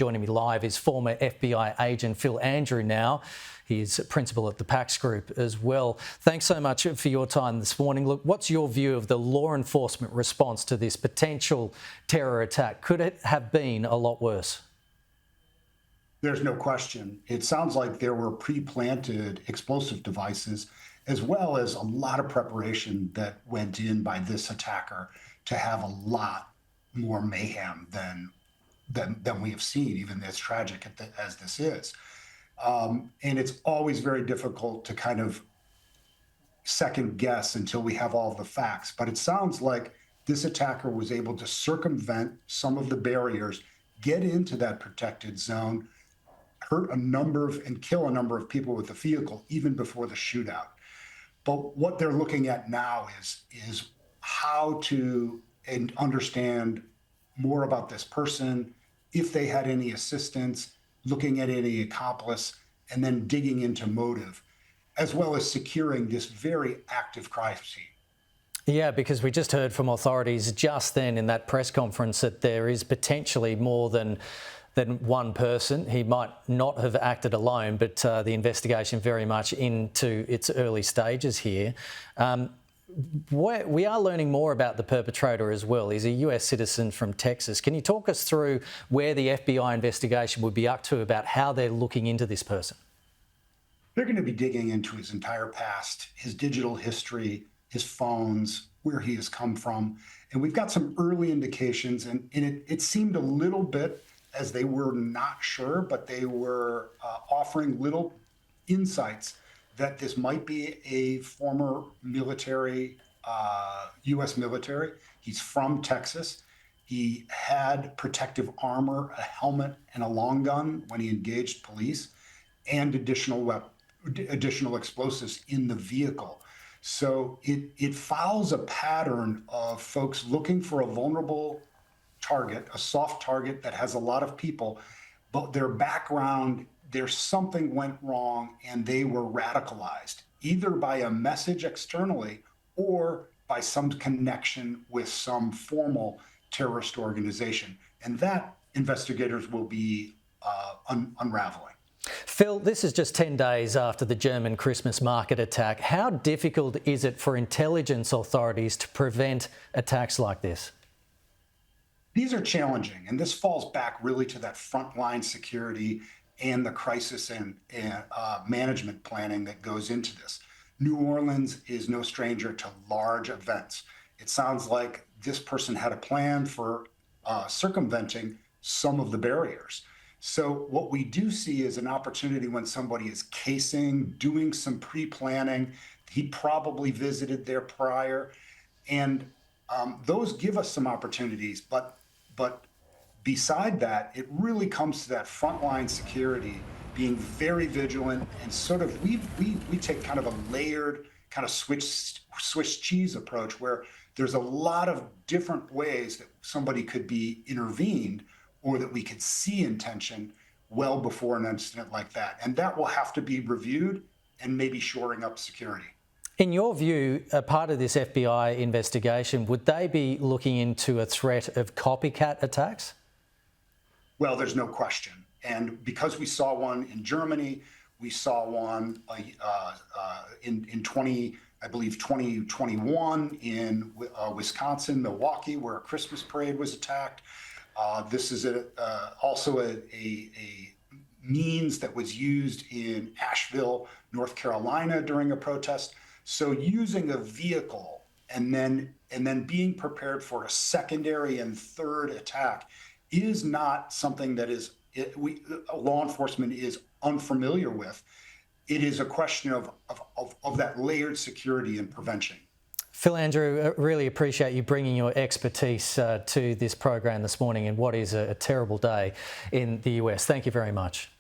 Joining me live is former FBI agent Phil Andrew now. He's principal at the Pax Group as well. Thanks so much for your time this morning. Look, what's your view of the law enforcement response to this potential terror attack? Could it have been a lot worse? There's no question. It sounds like there were pre-planted explosive devices, as well as a lot of preparation that went in by this attacker to have a lot more mayhem than we have seen, even as tragic as this is. And it's always very difficult to kind of second guess until we have all the facts. But it sounds like this attacker was able to circumvent some of the barriers, get into that protected zone, hurt and kill a number of people with the vehicle even before the shootout. But what they're looking at now is how to understand more about this person, if they had any assistance, looking at any accomplice, and then digging into motive, as well as securing this very active crime scene. Yeah, because we just heard from authorities just then in that press conference that there is potentially more than one person. He might not have acted alone, but the investigation very much into its early stages here. We are learning more about the perpetrator as well. He's a US citizen from Texas. Can you talk us through where the FBI investigation would be up to about how they're looking into this person? They're going to be digging into his entire past, his digital history, his phones, where he has come from. And we've got some early indications, and it seemed a little bit as they were not sure, but they were offering little insights that this might be a former military, U.S. military. He's from Texas. He had protective armor, a helmet, and a long gun when he engaged police, and additional explosives in the vehicle. So it follows a pattern of folks looking for a vulnerable target, a soft target that has a lot of people, but their background, there's something went wrong and they were radicalized, either by a message externally or by some connection with some formal terrorist organization. And that investigators will be unraveling. Phil, this is just 10 days after the German Christmas market attack. How difficult is it for intelligence authorities to prevent attacks like this? These are challenging, and this falls back really to that frontline security and the crisis and management planning that goes into this. New Orleans is no stranger to large events. It sounds like this person had a plan for circumventing some of the barriers. So what we do see is an opportunity when somebody is casing, doing some pre-planning. He probably visited there prior, and those give us some opportunities. But beside that, it really comes to that frontline security, being very vigilant, and sort of we take kind of a layered, kind of Swiss cheese approach where there's a lot of different ways that somebody could be intervened, or that we could see intention well before an incident like that. And that will have to be reviewed and maybe shoring up security. In your view, a part of this FBI investigation, would they be looking into a threat of copycat attacks? Well, there's no question. And because we saw one in Germany, we saw one in 2021 in Wisconsin, Milwaukee, where a Christmas parade was attacked. This is also a means that was used in Asheville, North Carolina during a protest. So using a vehicle and then being prepared for a secondary and third attack is not something that law enforcement is unfamiliar with. It is a question of that layered security and prevention. Phil Andrew, I really appreciate you bringing your expertise to this program this morning in what is a terrible day in the US. Thank you very much.